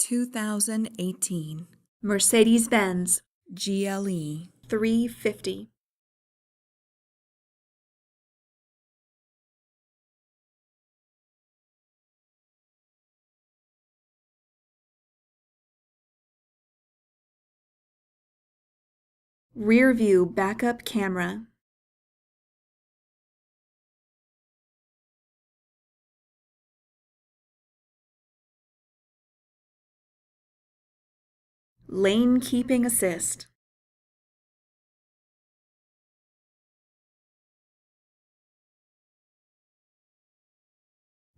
2018 Mercedes-Benz GLE 350. Rear view backup camera. Lane keeping assist.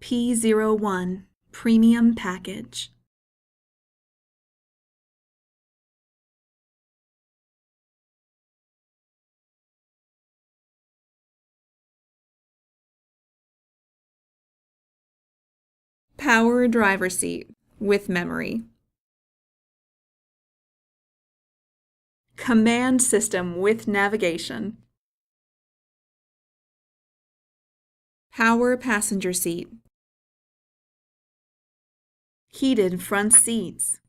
P01 Premium Package. Power driver seat with memory. Command system with navigation. Power passenger seat. Heated front seats.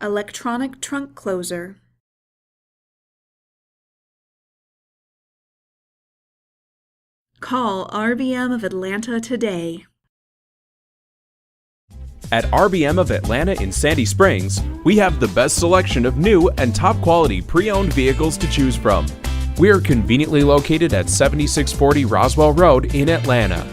Electronic trunk closer. Call RBM of Atlanta today. At RBM of Atlanta in Sandy Springs, we have the best selection of new and top-quality pre-owned vehicles to choose from. We are conveniently located at 7640 Roswell Road in Atlanta.